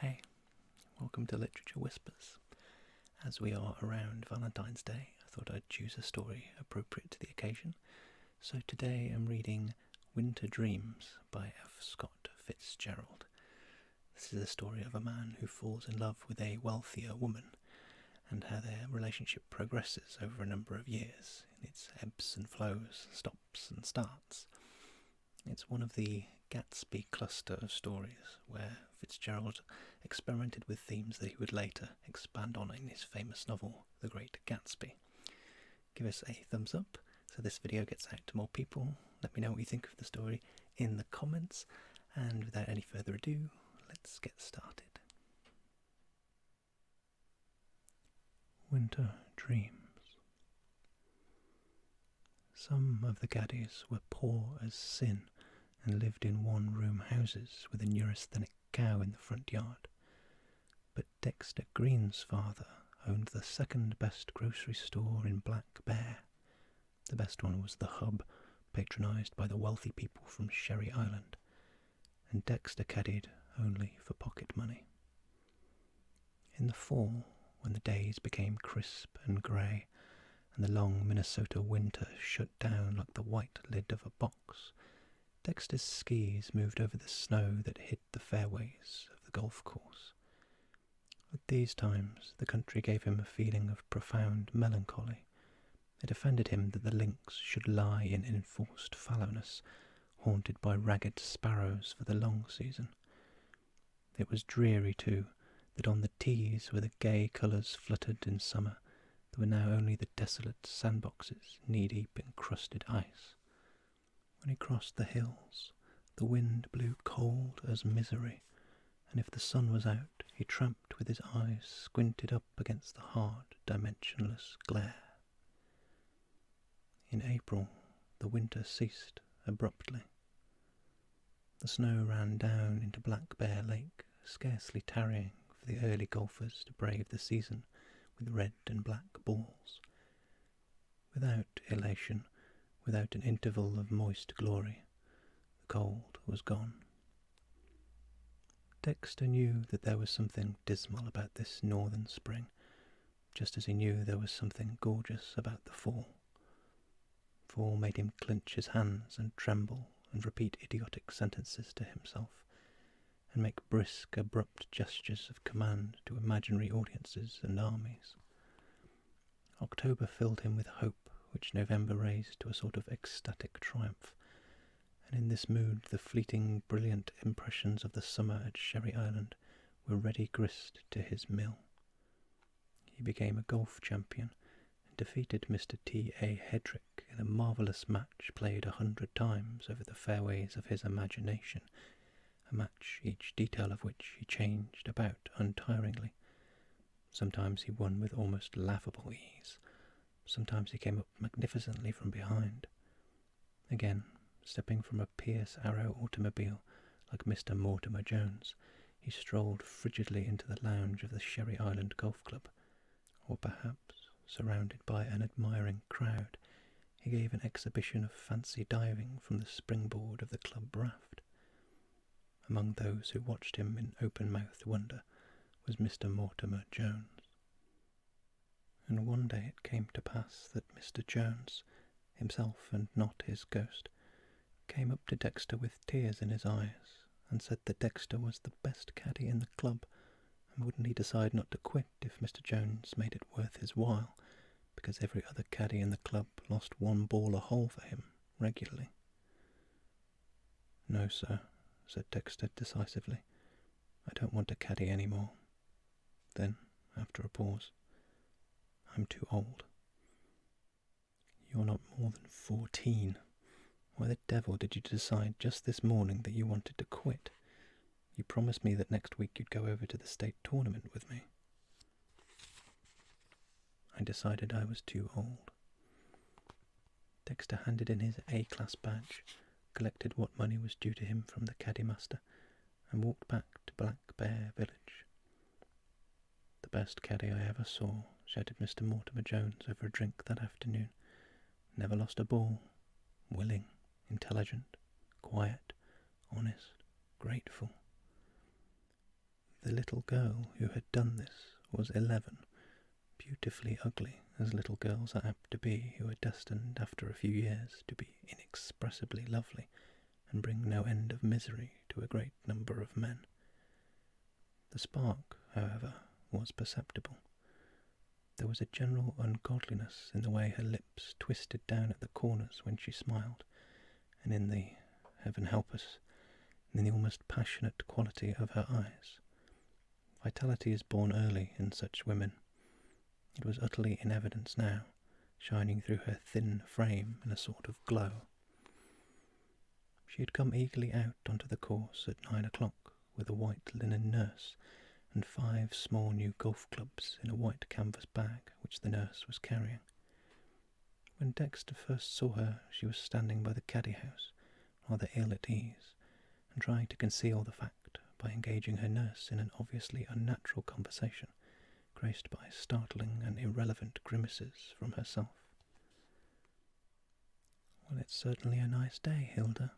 Hey, welcome to Literature Whispers. As we are around Valentine's Day, I thought I'd choose a story appropriate to the occasion. So today I'm reading Winter Dreams by F. Scott Fitzgerald. This is a story of a man who falls in love with a wealthier woman and how their relationship progresses over a number of years in its ebbs and flows, stops and starts. It's one of the Gatsby cluster of stories where Fitzgerald experimented with themes that he would later expand on in his famous novel, The Great Gatsby. Give us a thumbs up so this video gets out to more people. Let me know what you think of the story in the comments, and without any further ado, let's get started. Winter Dreams. Some of the gaddies were poor as sin and lived in one-room houses with a neurasthenic cow in the front yard. But Dexter Green's father owned the second best grocery store in Black Bear. The best one was the Hub, patronised by the wealthy people from Sherry Island, and Dexter caddied only for pocket money. In the fall, when the days became crisp and grey, and the long Minnesota winter shut down like the white lid of a box, Dexter's skis moved over the snow that hid the fairways of the golf course. At these times, the country gave him a feeling of profound melancholy. It offended him that the links should lie in enforced fallowness, haunted by ragged sparrows for the long season. It was dreary, too, that on the tees where the gay colours fluttered in summer, there were now only the desolate sandboxes, knee-deep in crusted ice. When he crossed the hills, the wind blew cold as misery, and if the sun was out, he tramped with his eyes squinted up against the hard, dimensionless glare. In April, the winter ceased abruptly. The snow ran down into Black Bear Lake, scarcely tarrying for the early golfers to brave the season with red and black balls. Without elation, without an interval of moist glory, the cold was gone. Dexter knew that there was something dismal about this northern spring, just as he knew there was something gorgeous about the fall. Fall made him clench his hands and tremble and repeat idiotic sentences to himself, and make brisk, abrupt gestures of command to imaginary audiences and armies. October filled him with hope, which November raised to a sort of ecstatic triumph, and in this mood the fleeting, brilliant impressions of the summer at Sherry Island were ready grist to his mill. He became a golf champion and defeated Mr. T. A. Hedrick in a marvellous match played 100 times over the fairways of his imagination, a match each detail of which he changed about untiringly. Sometimes he won with almost laughable ease. Sometimes he came up magnificently from behind. Again, stepping from a Pierce Arrow automobile like Mr. Mortimer Jones, he strolled frigidly into the lounge of the Sherry Island Golf Club, or perhaps, surrounded by an admiring crowd, he gave an exhibition of fancy diving from the springboard of the club raft. Among those who watched him in open-mouthed wonder was Mr. Mortimer Jones. And one day it came to pass that Mr. Jones, himself and not his ghost, came up to Dexter with tears in his eyes, and said that Dexter was the best caddy in the club, and wouldn't he decide not to quit if Mr. Jones made it worth his while, because every other caddy in the club lost one ball a hole for him, regularly. "No, sir," said Dexter decisively. "I don't want to caddy any more." Then, after a pause, "I'm too old." "You're not more than 14. Why the devil did you decide just this morning that you wanted to quit? You promised me that next week you'd go over to the state tournament with me." "I decided I was too old." Dexter handed in his A-class badge, collected what money was due to him from the caddy master, and walked back to Black Bear Village. "The best caddy I ever saw," shouted Mr. Mortimer Jones over a drink that afternoon. "Never lost a ball. Willing, intelligent, quiet, honest, grateful." The little girl who had done this was 11, beautifully ugly, as little girls are apt to be who are destined after a few years to be inexpressibly lovely and bring no end of misery to a great number of men. The spark, however, was perceptible. There was a general ungodliness in the way her lips twisted down at the corners when she smiled, and in the, heaven help us, in the almost passionate quality of her eyes. Vitality is born early in such women. It was utterly in evidence now, shining through her thin frame in a sort of glow. She had come eagerly out onto the course at 9 o'clock with a white linen nurse and 5 small new golf clubs in a white canvas bag which the nurse was carrying. When Dexter first saw her, she was standing by the caddy house, rather ill at ease, and trying to conceal the fact by engaging her nurse in an obviously unnatural conversation, graced by startling and irrelevant grimaces from herself. "Well, it's certainly a nice day, Hilda,"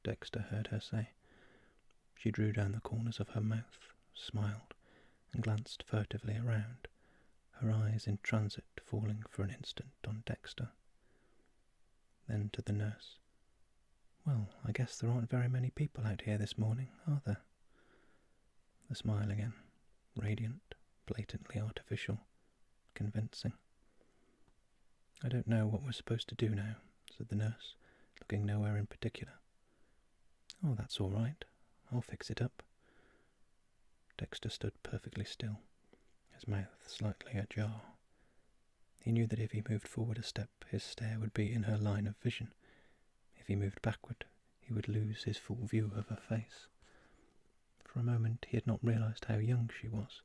Dexter heard her say. She drew down the corners of her mouth, smiled, and glanced furtively around, her eyes in transit falling for an instant on Dexter. Then to the nurse. "Well, I guess there aren't very many people out here this morning, are there?" The smile again, radiant, blatantly artificial, convincing. "I don't know what we're supposed to do now," said the nurse, looking nowhere in particular. "Oh, that's all right. I'll fix it up." Dexter stood perfectly still, his mouth slightly ajar. He knew that if he moved forward a step, his stare would be in her line of vision. If he moved backward, he would lose his full view of her face. For a moment he had not realised how young she was.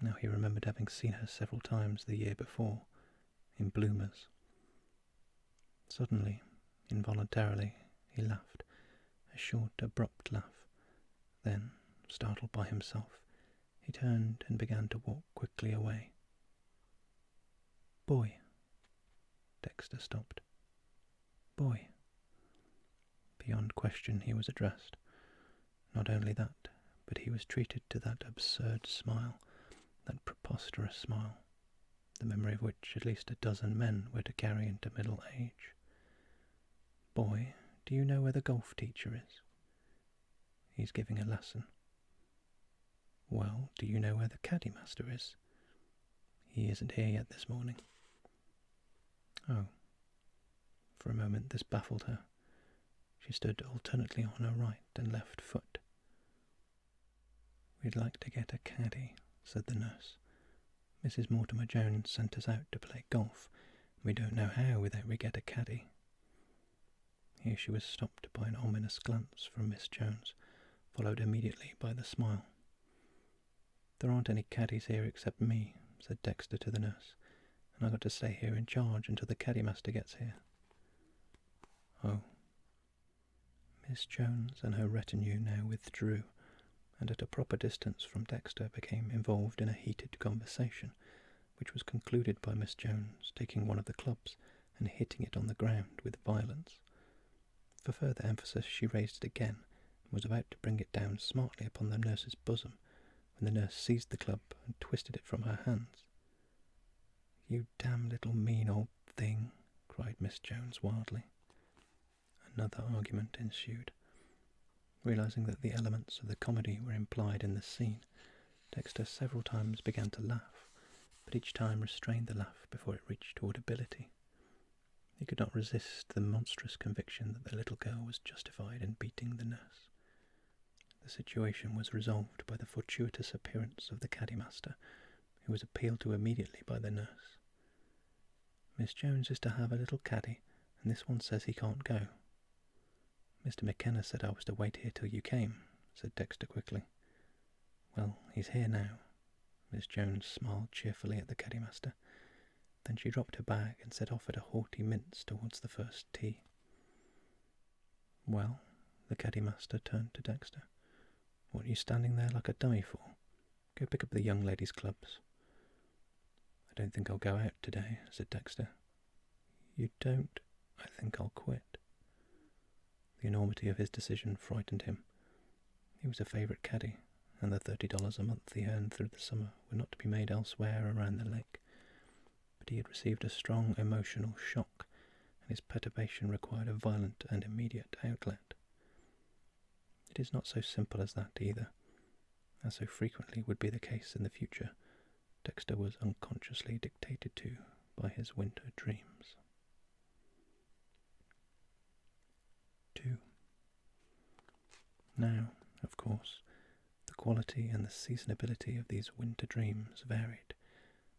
Now he remembered having seen her several times the year before, in bloomers. Suddenly, involuntarily, he laughed, a short, abrupt laugh. Then, startled by himself, he turned and began to walk quickly away. "Boy." Dexter stopped. "Boy." Beyond question he was addressed. Not only that, but he was treated to that absurd smile, that preposterous smile, the memory of which at least a dozen men were to carry into middle age. "Boy, do you know where the golf teacher is?" "He's giving a lesson." "Well, do you know where the caddy master is?" "He isn't here yet this morning." "Oh." For a moment this baffled her. She stood alternately on her right and left foot. "We'd like to get a caddy," said the nurse. "Mrs. Mortimer Jones sent us out to play golf. We don't know how without we get a caddy." Here she was stopped by an ominous glance from Miss Jones, followed immediately by the smile. "There aren't any caddies here except me," said Dexter to the nurse, "and I've got to stay here in charge until the caddy master gets here." "Oh." Miss Jones and her retinue now withdrew, and at a proper distance from Dexter became involved in a heated conversation, which was concluded by Miss Jones taking one of the clubs and hitting it on the ground with violence. For further emphasis she raised it again, and was about to bring it down smartly upon the nurse's bosom, when the nurse seized the club and twisted it from her hands. "You damn little mean old thing," cried Miss Jones wildly. Another argument ensued. Realising that the elements of the comedy were implied in the scene, Dexter several times began to laugh, but each time restrained the laugh before it reached audibility. He could not resist the monstrous conviction that the little girl was justified in beating the nurse. The situation was resolved by the fortuitous appearance of the caddy master, who was appealed to immediately by the nurse. "Miss Jones is to have a little caddy, and this one says he can't go." "Mr. McKenna said I was to wait here till you came," said Dexter quickly. "Well, he's here now." Miss Jones smiled cheerfully at the caddy master. Then she dropped her bag and set off at a haughty mince towards the first tee. "Well," the caddy master turned to Dexter, "what are you standing there like a dummy for? Go pick up the young ladies' clubs." "I don't think I'll go out today," said Dexter. "You don't? I think I'll quit." The enormity of his decision frightened him. He was a favourite caddy, and the $30 a month he earned through the summer were not to be made elsewhere around the lake. But he had received a strong emotional shock, and his perturbation required a violent and immediate outlet. It is not so simple as that either. As so frequently would be the case in the future, Dexter was unconsciously dictated to by his winter dreams. 2. Now, of course, the quality and the seasonability of these winter dreams varied,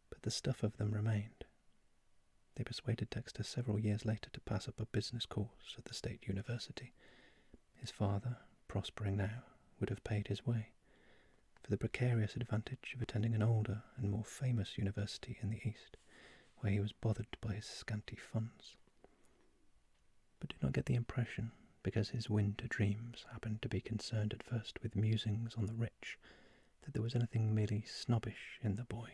but the stuff of them remained. They persuaded Dexter several years later to pass up a business course at the State University. His father, prospering now, would have paid his way, for the precarious advantage of attending an older and more famous university in the East, where he was bothered by his scanty funds. But do not get the impression, because his winter dreams happened to be concerned at first with musings on the rich, that there was anything merely snobbish in the boy.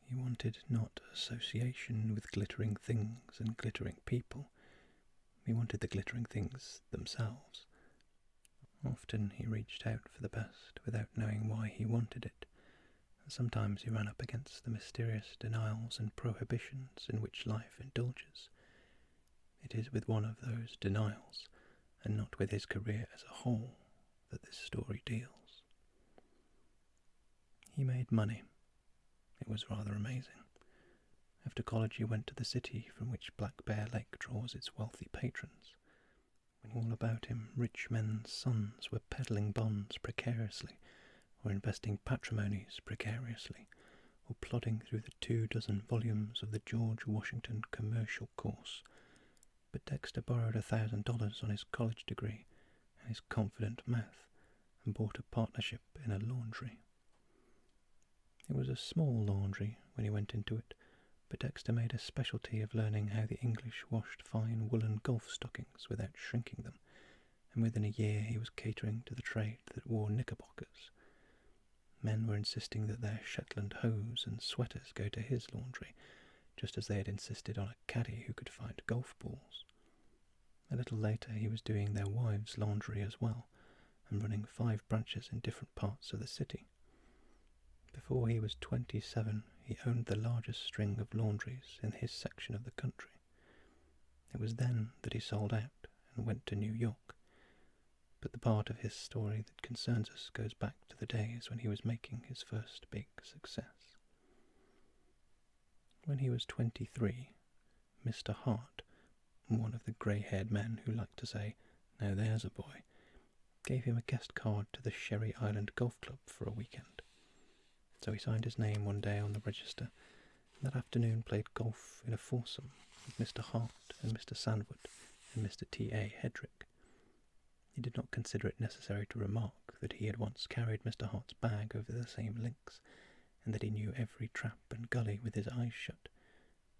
He wanted not association with glittering things and glittering people. He wanted the glittering things themselves. Often he reached out for the best without knowing why he wanted it, and sometimes he ran up against the mysterious denials and prohibitions in which life indulges. It is with one of those denials, and not with his career as a whole, that this story deals. He made money. It was rather amazing. After college he went to the city from which Black Bear Lake draws its wealthy patrons. When all about him rich men's sons were peddling bonds precariously, or investing patrimonies precariously, or plodding through the 24 volumes of the George Washington Commercial Course. But Dexter borrowed $1,000 on his college degree and his confident mouth, and bought a partnership in a laundry. It was a small laundry when he went into it, but Dexter made a specialty of learning how the English washed fine woolen golf stockings without shrinking them, and within a year he was catering to the trade that wore knickerbockers. Men were insisting that their Shetland hose and sweaters go to his laundry, just as they had insisted on a caddy who could find golf balls. A little later he was doing their wives' laundry as well, and running 5 branches in different parts of the city. Before he was 27, he owned the largest string of laundries in his section of the country. It was then that he sold out and went to New York. But the part of his story that concerns us goes back to the days when he was making his first big success. When he was 23, Mr. Hart, one of the grey-haired men who liked to say, "Now there's a boy," gave him a guest card to the Sherry Island Golf Club for a weekend. So he signed his name one day on the register, and that afternoon played golf in a foursome with Mr. Hart and Mr. Sandwood and Mr. T.A. Hedrick. He did not consider it necessary to remark that he had once carried Mr. Hart's bag over the same links, and that he knew every trap and gully with his eyes shut,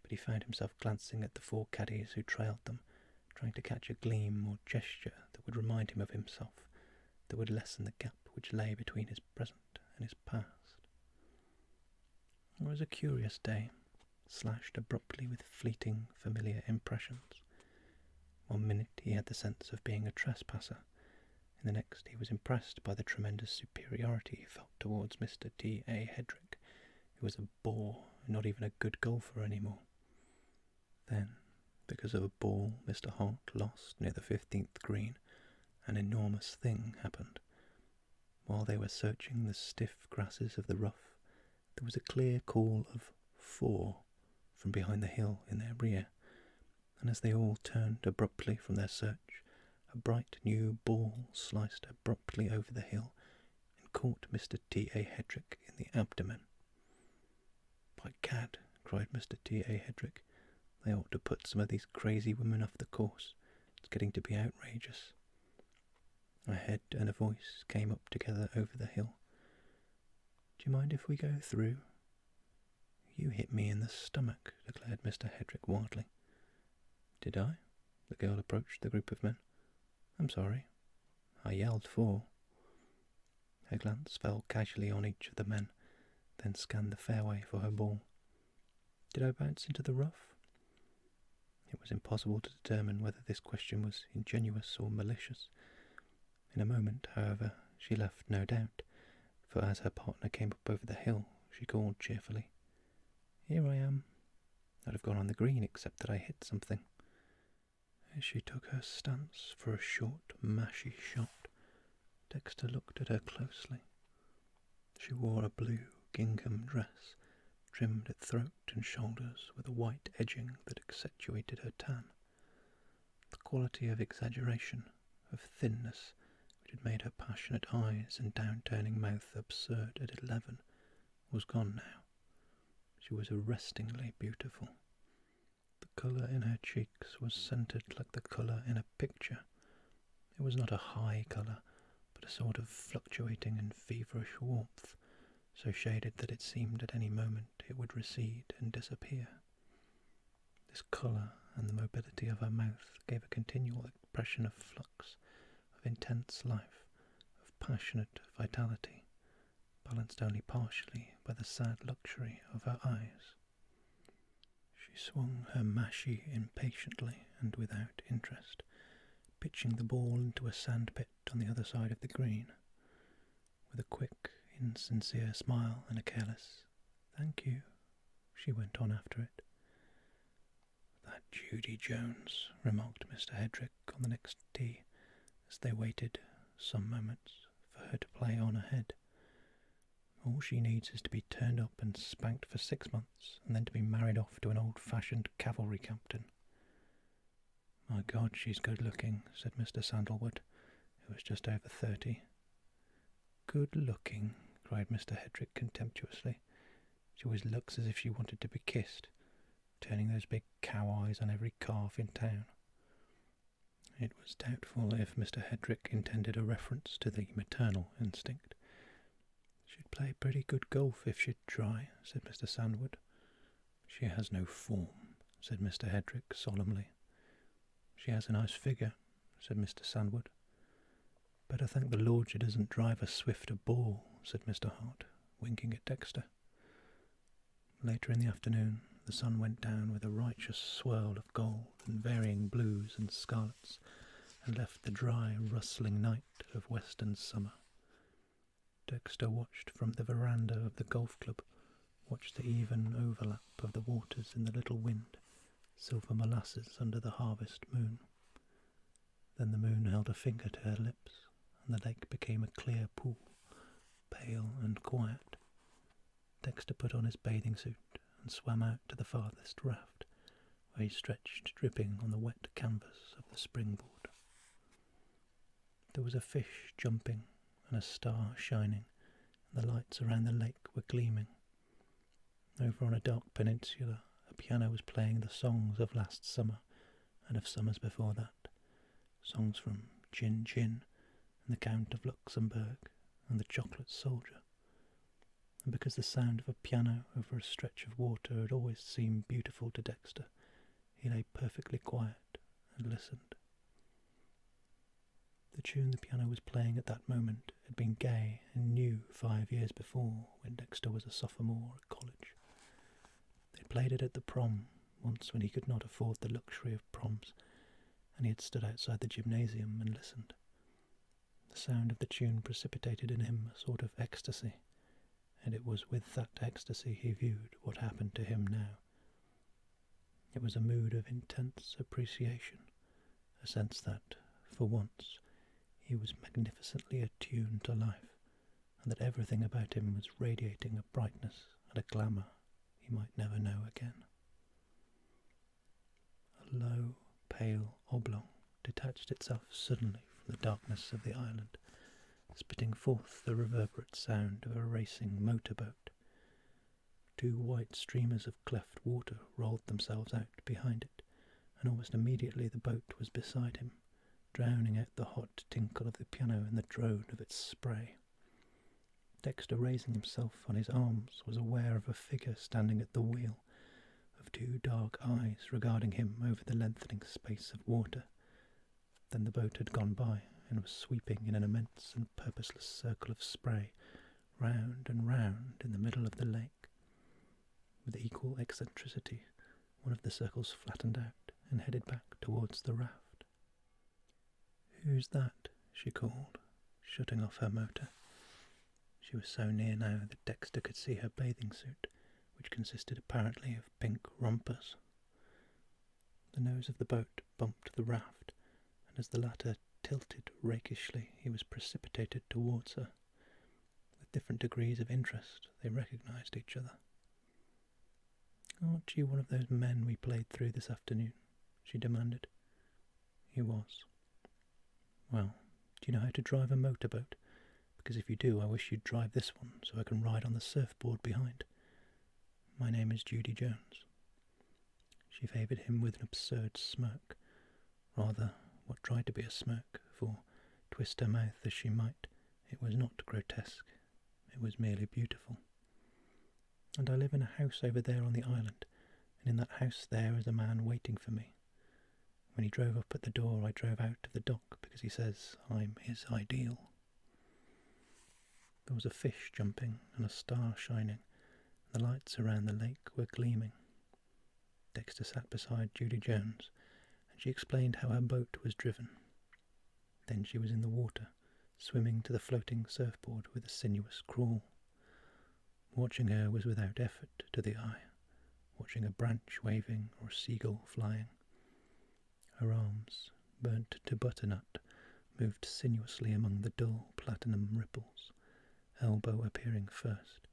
but he found himself glancing at the 4 caddies who trailed them, trying to catch a gleam or gesture that would remind him of himself, that would lessen the gap which lay between his present and his past. It was a curious day, slashed abruptly with fleeting, familiar impressions. One minute he had the sense of being a trespasser, in the next he was impressed by the tremendous superiority he felt towards Mr. T.A. Hedrick, who was a bore and not even a good golfer anymore. Then, because of a ball Mr. Hart lost near the 15th green, an enormous thing happened. While they were searching the stiff grasses of the rough, there was a clear call of 4 from behind the hill in their rear, and as they all turned abruptly from their search, a bright new ball sliced abruptly over the hill and caught Mr. T.A. Hedrick in the abdomen. "By gad," cried Mr. T.A. Hedrick, "they ought to put some of these crazy women off the course. It's getting to be outrageous." A head and a voice came up together over the hill. "Do you mind if we go through?" "You hit me in the stomach," declared Mr. Hedrick wildly. "Did I?" The girl approached the group of men. "I'm sorry. I yelled 4. Her glance fell casually on each of the men, then scanned the fairway for her ball. "Did I bounce into the rough?" It was impossible to determine whether this question was ingenuous or malicious. In a moment, however, she left no doubt, for as her partner came up over the hill, she called cheerfully, "Here I am. I'd have gone on the green except that I hit something." As she took her stance for a short, mashy shot, Dexter looked at her closely. She wore a blue gingham dress, trimmed at throat and shoulders with a white edging that accentuated her tan. The quality of exaggeration, of thinness, which had made her passionate eyes and down-turning mouth absurd at 11, was gone now. She was arrestingly beautiful. The colour in her cheeks was centred like the colour in a picture. It was not a high colour, but a sort of fluctuating and feverish warmth, so shaded that it seemed at any moment it would recede and disappear. This colour and the mobility of her mouth gave a continual expression of flux, of intense life, of passionate vitality, balanced only partially by the sad luxury of her eyes. She swung her mashie impatiently and without interest, pitching the ball into a sandpit on the other side of the green. With a quick, insincere smile and a careless "Thank you," she went on after it. "That Judy Jones," remarked Mr. Hedrick on the next tee, as they waited some moments for her to play on ahead. "All she needs is to be turned up and spanked for 6 months, and then to be married off to an old-fashioned cavalry captain." "My God, she's good-looking," said Mr. Sandalwood, who was just over 30. "Good-looking," cried Mr. Hedrick contemptuously. "She always looks as if she wanted to be kissed, turning those big cow eyes on every calf in town." It was doubtful if Mr. Hedrick intended a reference to the maternal instinct. "She'd play pretty good golf if she'd try," said Mr. Sandwood. "She has no form," said Mr. Hedrick solemnly. "She has a nice figure," said Mr. Sandwood. "Better thank the Lord she doesn't drive a swifter ball," said Mr. Hart, winking at Dexter. Later in the afternoon, the sun went down with a righteous swirl of gold and varying blues and scarlets, and left the dry, rustling night of western summer. Dexter watched from the veranda of the golf club, watched the even overlap of the waters in the little wind, silver molasses under the harvest moon. Then the moon held a finger to her lips, and the lake became a clear pool, pale and quiet. Dexter put on his bathing suit and swam out to the farthest raft, where he stretched dripping on the wet canvas of the springboard. There was a fish jumping and a star shining, and the lights around the lake were gleaming. Over on a dark peninsula, a piano was playing the songs of last summer and of summers before that, songs from Chin Chin and the Count of Luxembourg and the Chocolate Soldier. And because the sound of a piano over a stretch of water had always seemed beautiful to Dexter, he lay perfectly quiet and listened. The tune the piano was playing at that moment had been gay and new 5 years before, when Dexter was a sophomore at college. They played it at the prom, once when he could not afford the luxury of proms, and he had stood outside the gymnasium and listened. The sound of the tune precipitated in him a sort of ecstasy, and it was with that ecstasy he viewed what happened to him now. It was a mood of intense appreciation, a sense that, for once, he was magnificently attuned to life, and that everything about him was radiating a brightness and a glamour he might never know again. A low, pale oblong detached itself suddenly from the darkness of the island, spitting forth the reverberate sound of a racing motorboat. 2 white streamers of cleft water rolled themselves out behind it, and almost immediately the boat was beside him, drowning out the hot tinkle of the piano in the drone of its spray. Dexter, raising himself on his arms, was aware of a figure standing at the wheel, of 2 dark eyes regarding him over the lengthening space of water. Then the boat had gone by, and was sweeping in an immense and purposeless circle of spray, round and round in the middle of the lake. With equal eccentricity, one of the circles flattened out and headed back towards the raft. "Who's that?" she called. shutting off her motor. She was so near now that Dexter could see her bathing suit, which consisted apparently of pink rompers. The nose of the boat bumped the raft, and as the latter tilted rakishly, he was precipitated towards her. With different degrees of interest, they recognised each other. "Aren't you one of those men we played through this afternoon?" she demanded. He was. "Well, do you know how to drive a motorboat? Because if you do, I wish you'd drive this one so I can ride on the surfboard behind. My name is Judy Jones." She favoured him with an absurd smirk, rather what tried to be a smirk, for, twist her mouth as she might, it was not grotesque, it was merely beautiful. "And I live in a house over there on the island, and in that house there is a man waiting for me. When he drove up at the door, I drove out of the dock because he says I'm his ideal." There was a fish jumping and a star shining, and the lights around the lake were gleaming. Dexter sat beside Judy Jones, and she explained how her boat was driven. Then she was in the water, swimming to the floating surfboard with a sinuous crawl. Watching her was without effort to the eye, watching a branch waving or a seagull flying. Her arms, burnt to butternut, moved sinuously among the dull platinum ripples, elbow appearing first,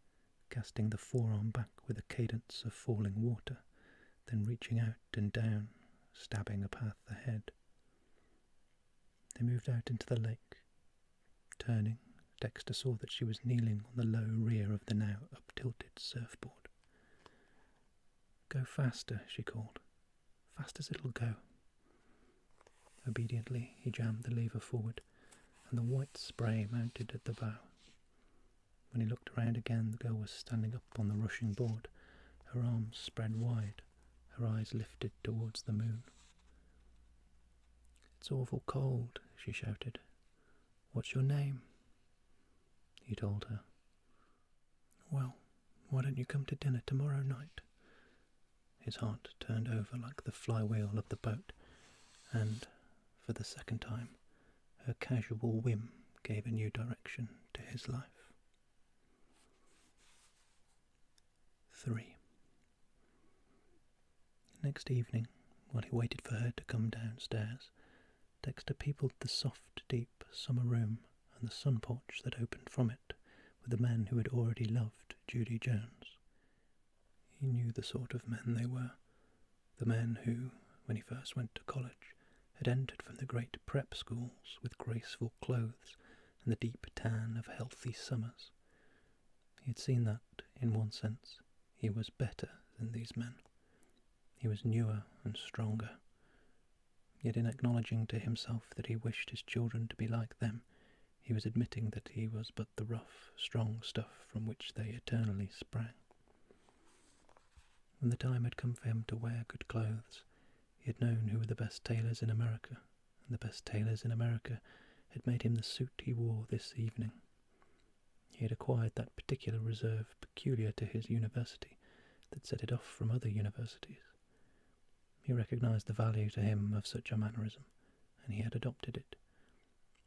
casting the forearm back with a cadence of falling water, then reaching out and down, stabbing a path ahead. They moved out into the lake. Turning, Dexter saw that she was kneeling on the low rear of the now up-tilted surfboard. "Go faster," she called. "Fast as it'll go." Obediently, he jammed the lever forward, and the white spray mounted at the bow. When he looked around again, the girl was standing up on the rushing board, her arms spread wide, her eyes lifted towards the moon. "It's awful cold," she shouted. "What's your name?" He told her. "Well, why don't you come to dinner tomorrow night?" His heart turned over like the flywheel of the boat, and, for the second time, her casual whim gave a new direction to his life. 3. Next evening, while he waited for her to come downstairs, Dexter peopled the soft, deep summer room and the sun porch that opened from it with the men who had already loved Judy Jones. He knew the sort of men they were, the men who, when he first went to college, had entered from the great prep schools with graceful clothes and the deep tan of healthy summers. He had seen that, in one sense, he was better than these men. He was newer and stronger. Yet in acknowledging to himself that he wished his children to be like them, he was admitting that he was but the rough, strong stuff from which they eternally sprang. When the time had come for him to wear good clothes, he had known who were the best tailors in America, and the best tailors in America had made him the suit he wore this evening. He had acquired that particular reserve peculiar to his university that set it off from other universities. He recognised the value to him of such a mannerism, and he had adopted it.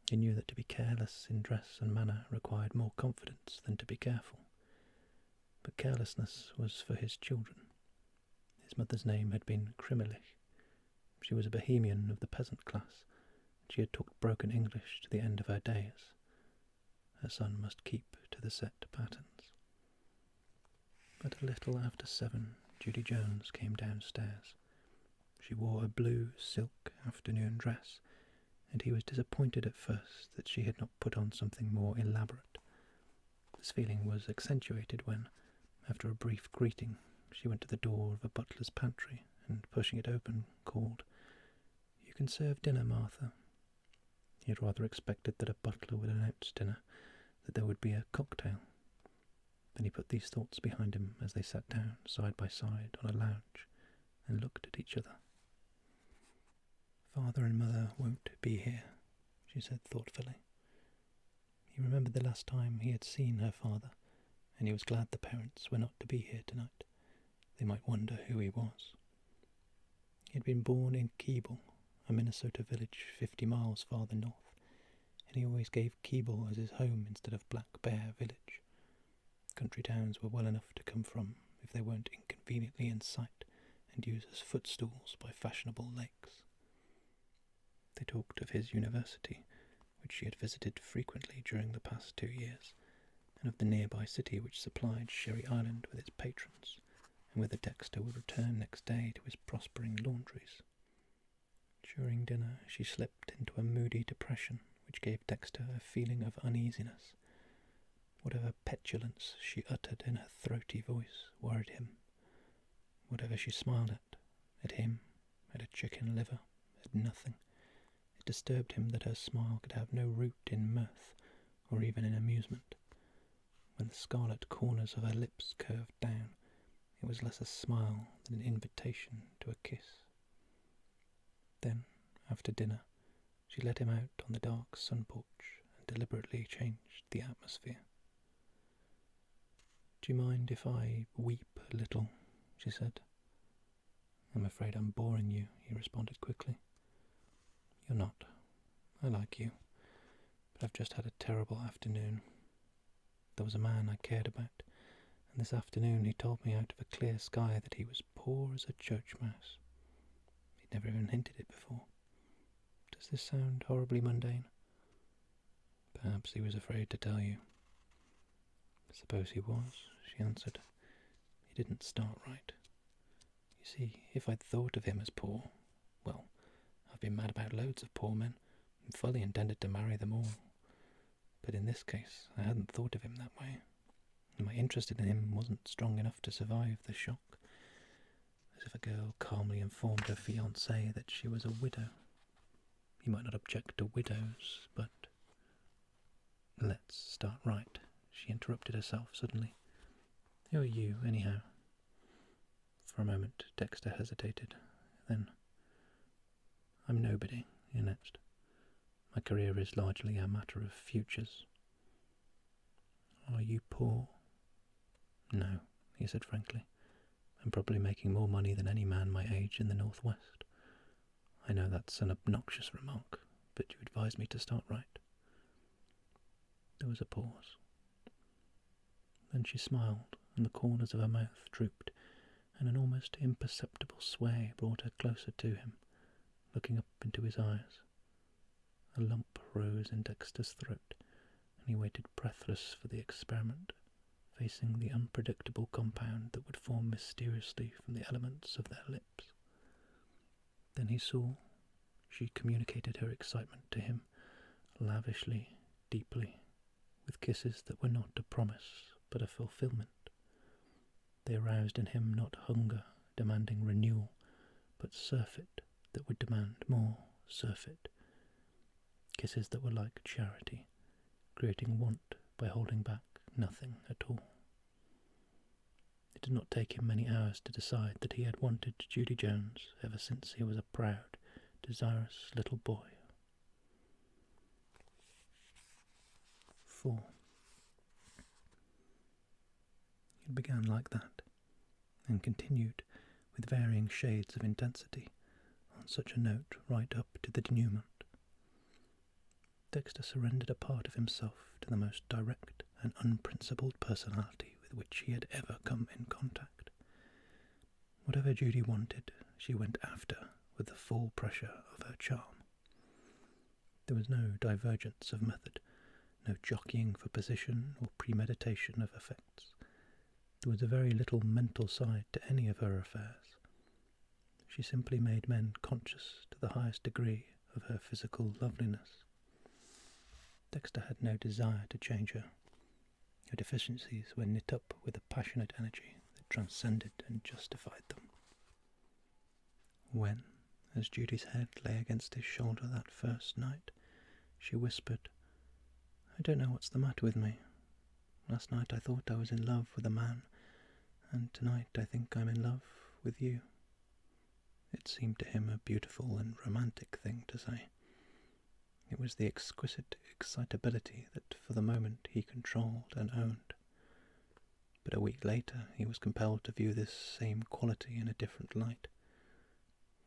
He knew that to be careless in dress and manner required more confidence than to be careful. But carelessness was for his children. His mother's name had been Krimelich. She was a bohemian of the peasant class, and she had talked broken English to the end of her days. Her son must keep to the set patterns. But a little after 7, Judy Jones came downstairs. She wore a blue silk afternoon dress, and he was disappointed at first that she had not put on something more elaborate. This feeling was accentuated when, after a brief greeting, she went to the door of a butler's pantry and, pushing it open, called, "You can serve dinner, Martha." He had rather expected that a butler would announce dinner, that there would be a cocktail. Then he put these thoughts behind him as they sat down side by side on a lounge and looked at each other. "Father and Mother won't be here," she said thoughtfully. He remembered the last time he had seen her father, and he was glad the parents were not to be here tonight. They might wonder who he was. He had been born in Keble, a Minnesota village 50 miles farther north. and he always gave Keble as his home instead of Black Bear Village. Country towns were well enough to come from if they weren't inconveniently in sight and used as footstools by fashionable lakes. They talked of his university, which she had visited frequently during the past 2 years, and of the nearby city which supplied Sherry Island with its patrons, and whither Dexter would return next day to his prospering laundries. During dinner she slipped into a moody depression which gave Dexter a feeling of uneasiness. Whatever petulance she uttered in her throaty voice worried him. Whatever she smiled at him, at a chicken liver, at nothing. It disturbed him that her smile could have no root in mirth, or even in amusement. When the scarlet corners of her lips curved down, it was less a smile than an invitation to a kiss. Then, after dinner, she led him out on the dark sun porch and deliberately changed the atmosphere. "Do you mind if I weep a little?" she said. "I'm afraid I'm boring you," he responded quickly. "You're not. I like you, but I've just had a terrible afternoon. There was a man I cared about, and this afternoon he told me out of a clear sky that he was poor as a church mouse. He'd never even hinted it before. Does this sound horribly mundane? Perhaps he was afraid to tell you." "Suppose he was," she answered. "He didn't start right. You see, if I'd thought of him as poor, well, I've been mad about loads of poor men, and fully intended to marry them all. But in this case, I hadn't thought of him that way, and my interest in him wasn't strong enough to survive the shock. As if a girl calmly informed her fiancé that she was a widow. He might not object to widows, but... Let's start right," she interrupted herself suddenly. "Who are you, anyhow?" For a moment Dexter hesitated. Then, "I'm nobody," he announced. "My career is largely a matter of futures." "Are you poor?" "No," he said frankly. "I'm probably making more money than any man my age in the Northwest. I know that's an obnoxious remark, but you advise me to start right." There was a pause. Then she smiled, and the corners of her mouth drooped, and an almost imperceptible sway brought her closer to him, looking up into his eyes. A lump rose in Dexter's throat, and he waited breathless for the experiment, facing the unpredictable compound that would form mysteriously from the elements of their lips. Then he saw. She communicated her excitement to him, lavishly, deeply, with kisses that were not a promise, but a fulfillment. They aroused in him not hunger, demanding renewal, but surfeit that would demand more surfeit. Kisses that were like charity, creating want by holding back nothing at all. It did not take him many hours to decide that he had wanted Judy Jones ever since he was a proud, desirous little boy. 4. It began like that, and continued with varying shades of intensity on such a note right up to the denouement. Dexter surrendered a part of himself to the most direct and unprincipled personality with which he had ever come in contact. Whatever Judy wanted, she went after with the full pressure of her charm. There was no divergence of method, no jockeying for position or premeditation of effects. There was a very little mental side to any of her affairs. She simply made men conscious to the highest degree of her physical loveliness. Dexter had no desire to change her. Her deficiencies were knit up with a passionate energy that transcended and justified them. When, as Judy's head lay against his shoulder that first night, she whispered, "I don't know what's the matter with me. Last night I thought I was in love with a man, and tonight I think I'm in love with you." It seemed to him a beautiful and romantic thing to say. It was the exquisite excitability that for the moment he controlled and owned. But a week later he was compelled to view this same quality in a different light.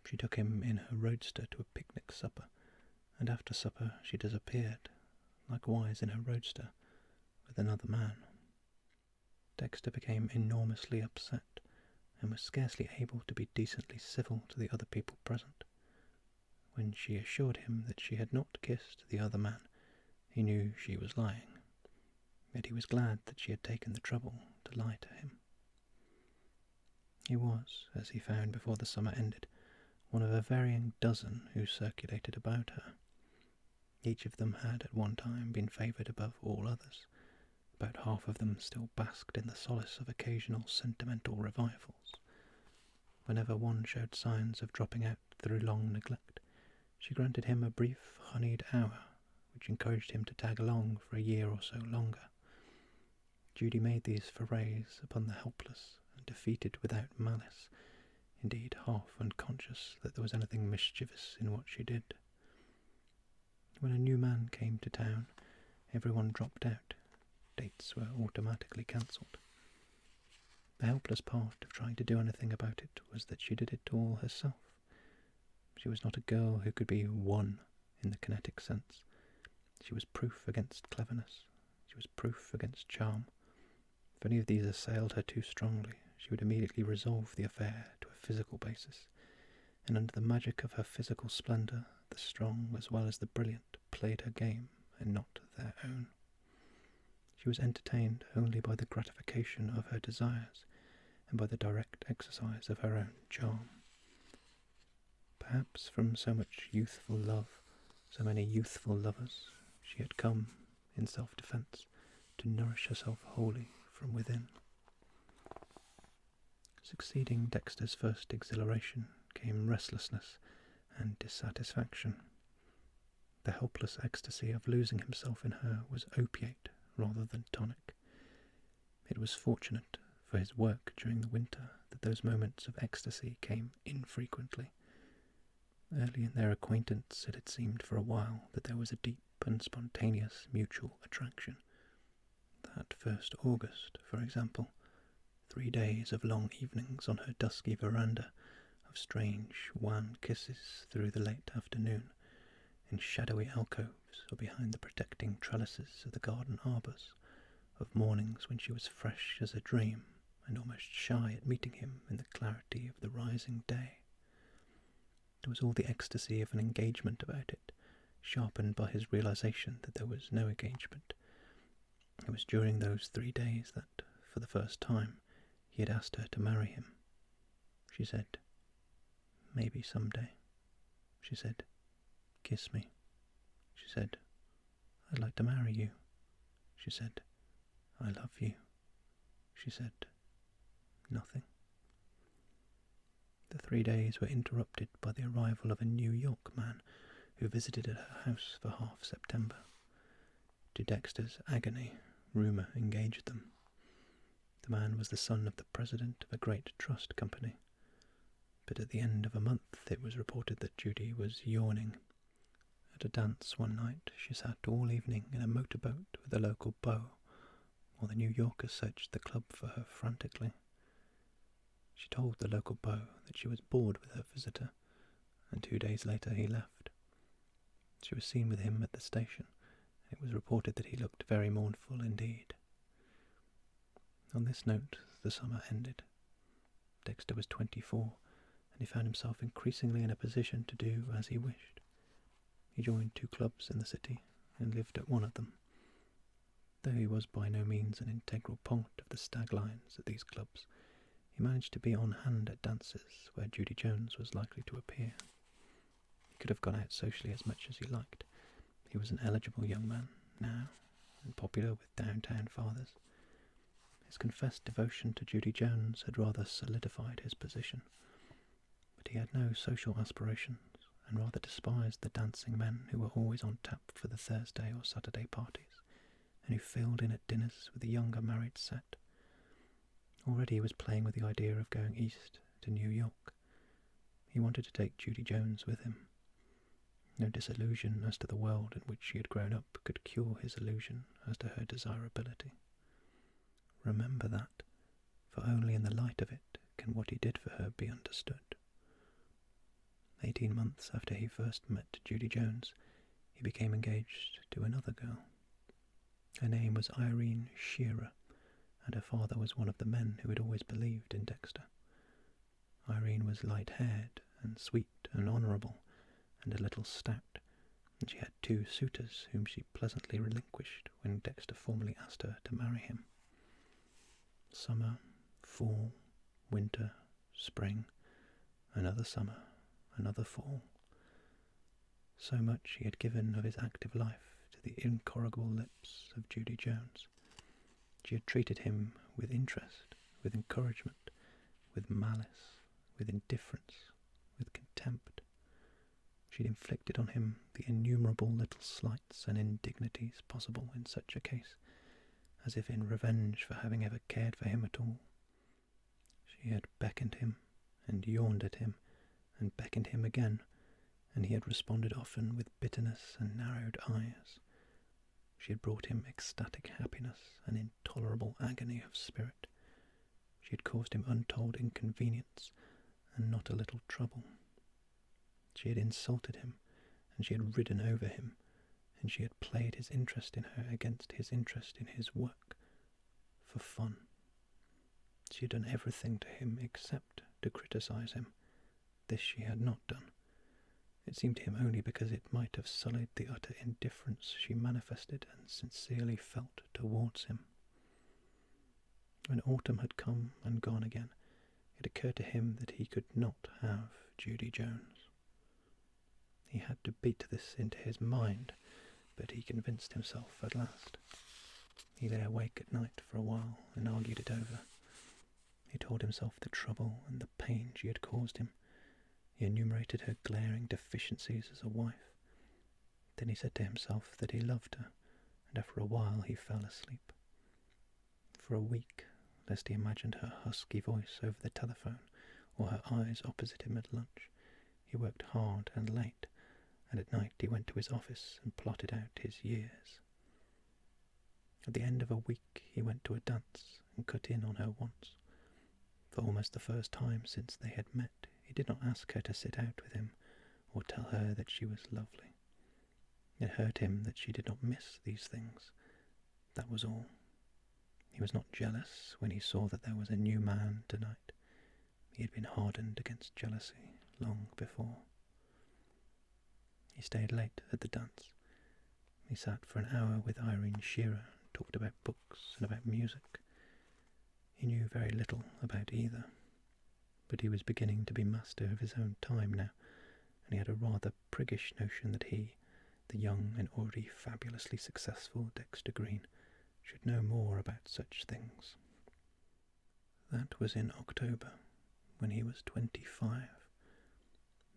She took him in her roadster to a picnic supper, and after supper she disappeared, likewise in her roadster, with another man. Dexter became enormously upset, and was scarcely able to be decently civil to the other people present. When she assured him that she had not kissed the other man, he knew she was lying, yet he was glad that she had taken the trouble to lie to him. He was, as he found before the summer ended, one of a varying dozen who circulated about her. Each of them had at one time been favoured above all others. About half of them still basked in the solace of occasional sentimental revivals. Whenever one showed signs of dropping out through long neglect, she granted him a brief, honeyed hour, which encouraged him to tag along for a year or so longer. Judy made these forays upon the helpless and defeated without malice, indeed half unconscious that there was anything mischievous in what she did. When a new man came to town, everyone dropped out. Dates were automatically cancelled. The helpless part of trying to do anything about it was that she did it all herself. She was not a girl who could be won in the kinetic sense. She was proof against cleverness. She was proof against charm. If any of these assailed her too strongly, she would immediately resolve the affair to a physical basis, and under the magic of her physical splendour, the strong as well as the brilliant played her game and not their own. She was entertained only by the gratification of her desires and by the direct exercise of her own charm. Perhaps from so much youthful love, so many youthful lovers, she had come, in self-defence, to nourish herself wholly from within. Succeeding Dexter's first exhilaration came restlessness and dissatisfaction. The helpless ecstasy of losing himself in her was opiate rather than tonic. It was fortunate for his work during the winter that those moments of ecstasy came infrequently. Early in their acquaintance it had seemed for a while that there was a deep and spontaneous mutual attraction. That first August, for example, 3 days of long evenings on her dusky veranda, of strange, wan kisses through the late afternoon, in shadowy alcoves or behind the protecting trellises of the garden arbours, of mornings when she was fresh as a dream and almost shy at meeting him in the clarity of the rising day. There was all the ecstasy of an engagement about it, sharpened by his realization that there was no engagement. It was during those 3 days that, for the first time, he had asked her to marry him. She said, "Maybe someday." She said, "Kiss me." She said, "I'd like to marry you." She said, "I love you." She said, nothing. The 3 days were interrupted by the arrival of a New York man who visited at her house for half September. To Dexter's agony, rumour engaged them. The man was the son of the president of a great trust company, but at the end of a month it was reported that Judy was yawning. At a dance one night she sat all evening in a motorboat with a local beau, while the New Yorker searched the club for her frantically. She told the local beau that she was bored with her visitor, and 2 days later he left. She was seen with him at the station, and it was reported that he looked very mournful indeed. On this note the summer ended. Dexter was 24, and he found himself increasingly in a position to do as he wished. He joined 2 clubs in the city, and lived at one of them. Though he was by no means an integral part of the stag lines at these clubs, he managed to be on hand at dances where Judy Jones was likely to appear. He could have gone out socially as much as he liked. He was an eligible young man now, and popular with downtown fathers. His confessed devotion to Judy Jones had rather solidified his position, but he had no social aspirations, and rather despised the dancing men who were always on tap for the Thursday or Saturday parties, and who filled in at dinners with the younger married set. Already he was playing with the idea of going east to New York. He wanted to take Judy Jones with him. No disillusion as to the world in which she had grown up could cure his illusion as to her desirability. Remember that, for only in the light of it can what he did for her be understood. 18 months after he first met Judy Jones, he became engaged to another girl. Her name was Irene Shearer, and her father was one of the men who had always believed in Dexter. Irene was light-haired and sweet and honourable and a little stout, and she had 2 suitors whom she pleasantly relinquished when Dexter formally asked her to marry him. Summer, fall, winter, spring, another summer, another fall. So much he had given of his active life to the incorrigible lips of Judy Jones. She had treated him with interest, with encouragement, with malice, with indifference, with contempt. She had inflicted on him the innumerable little slights and indignities possible in such a case, as if in revenge for having ever cared for him at all. She had beckoned him, and yawned at him, and beckoned him again, and he had responded often with bitterness and narrowed eyes. She had brought him ecstatic happiness and intolerable agony of spirit. She had caused him untold inconvenience and not a little trouble. She had insulted him, and she had ridden over him, and she had played his interest in her against his interest in his work, for fun. She had done everything to him except to criticise him. This she had not done. It seemed to him only because it might have sullied the utter indifference she manifested and sincerely felt towards him. When autumn had come and gone again, it occurred to him that he could not have Judy Jones. He had to beat this into his mind, but he convinced himself at last. He lay awake at night for a while and argued it over. He told himself the trouble and the pain she had caused him. He enumerated her glaring deficiencies as a wife. Then he said to himself that he loved her, and after a while he fell asleep. For a week, lest he imagined her husky voice over the telephone or her eyes opposite him at lunch, he worked hard and late, and at night he went to his office and plotted out his years. At the end of a week he went to a dance and cut in on her once. For almost the first time since they had met, he did not ask her to sit out with him or tell her that she was lovely. It hurt him that she did not miss these things. That was all. He was not jealous when he saw that there was a new man tonight. He had been hardened against jealousy long before. He stayed late at the dance. He sat for an hour with Irene Shearer and talked about books and about music. He knew very little about either, but he was beginning to be master of his own time now, and he had a rather priggish notion that he, the young and already fabulously successful Dexter Green, should know more about such things. That was in October, when he was 25.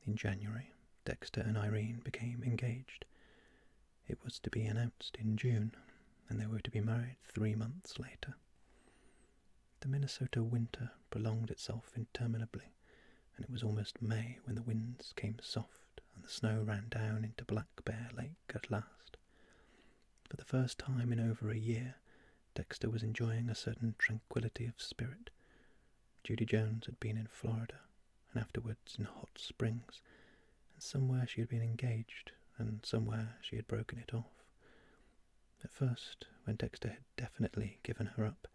In January, Dexter and Irene became engaged. It was to be announced in June, and they were to be married 3 months later. The Minnesota winter prolonged itself interminably, and it was almost May when the winds came soft and the snow ran down into Black Bear Lake at last. For the first time in over a year, Dexter was enjoying a certain tranquillity of spirit. Judy Jones had been in Florida, and afterwards in Hot Springs, and somewhere she had been engaged, and somewhere she had broken it off. At first, when Dexter had definitely given her up,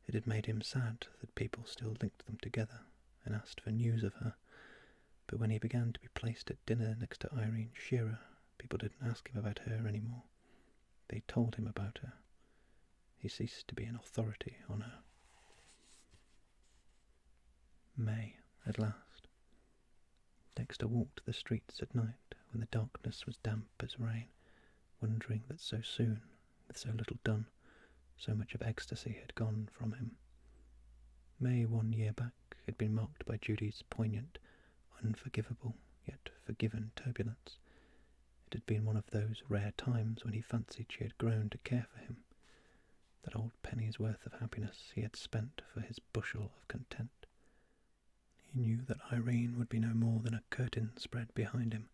it had made him sad that people still linked them together and asked for news of her. But when he began to be placed at dinner next to Irene Shearer, people didn't ask him about her any more. They told him about her. He ceased to be an authority on her. May, at last. Dexter walked the streets at night when the darkness was damp as rain, wondering that so soon, with so little done, so much of ecstasy had gone from him. May 1 year back had been marked by Judy's poignant, unforgivable, yet forgiven turbulence. It had been one of those rare times when he fancied she had grown to care for him. That old penny's worth of happiness he had spent for his bushel of content. He knew that Irene would be no more than a curtain spread behind him,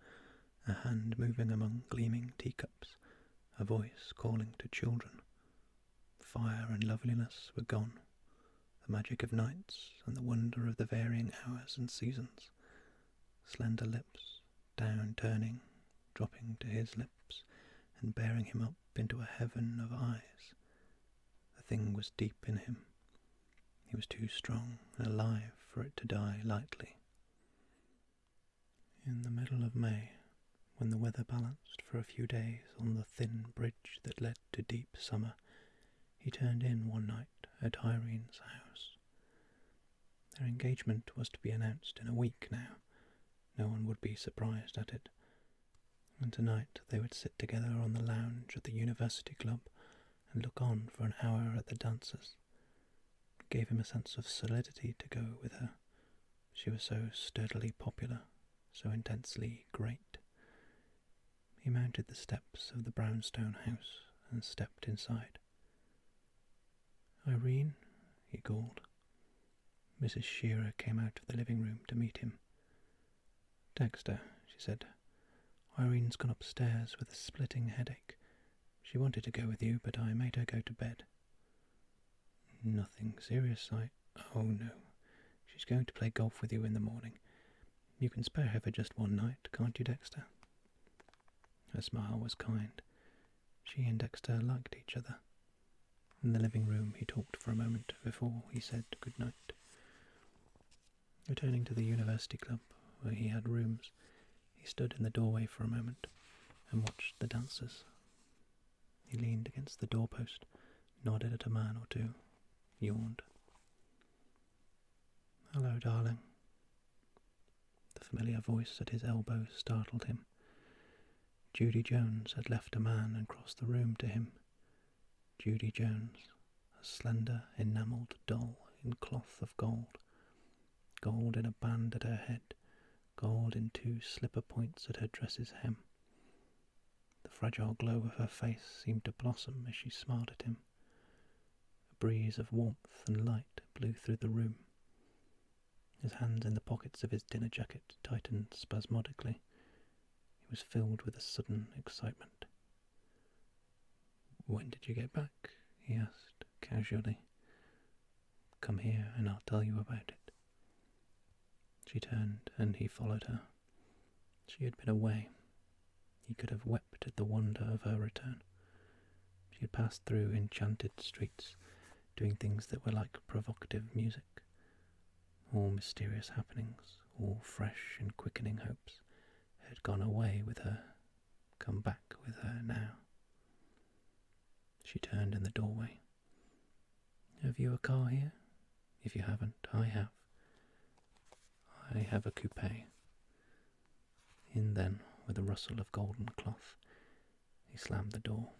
a hand moving among gleaming teacups, a voice calling to children. Fire and loveliness were gone, the magic of nights and the wonder of the varying hours and seasons. Slender lips, down turning, dropping to his lips, and bearing him up into a heaven of eyes. The thing was deep in him. He was too strong and alive for it to die lightly. In the middle of May, when the weather balanced for a few days on the thin bridge that led to deep summer, he turned in one night at Irene's house. Their engagement was to be announced in a week now. No one would be surprised at it. And tonight they would sit together on the lounge at the University Club and look on for an hour at the dances. It gave him a sense of solidity to go with her. She was so sturdily popular, so intensely great. He mounted the steps of the brownstone house and stepped inside. "Irene," he called. Mrs. Shearer came out of the living room to meet him. "Dexter," she said, "Irene's gone upstairs with a splitting headache. She wanted to go with you, but I made her go to bed." "Nothing serious, Oh, no. She's going to play golf with you in the morning. You can spare her for just one night, can't you, Dexter?" Her smile was kind. She and Dexter liked each other. In the living room he talked for a moment before he said good night. Returning to the University Club, where he had rooms, he stood in the doorway for a moment and watched the dancers. He leaned against the doorpost, nodded at a man or two, yawned. "Hello, darling." The familiar voice at his elbow startled him. Judy Jones had left a man and crossed the room to him. Judy Jones, a slender, enamelled doll in cloth of gold. Gold in a band at her head, gold in 2 slipper points at her dress's hem. The fragile glow of her face seemed to blossom as she smiled at him. A breeze of warmth and light blew through the room. His hands in the pockets of his dinner jacket tightened spasmodically. He was filled with a sudden excitement. "When did you get back?" he asked casually. "Come here and I'll tell you about it." She turned and he followed her. She had been away. He could have wept at the wonder of her return. She had passed through enchanted streets, doing things that were like provocative music. All mysterious happenings, all fresh and quickening hopes, had gone away with her, come back with her now. She turned in the doorway. "Have you a car here? If you haven't, I have. I have a coupe." In then, with a rustle of golden cloth, he slammed the door.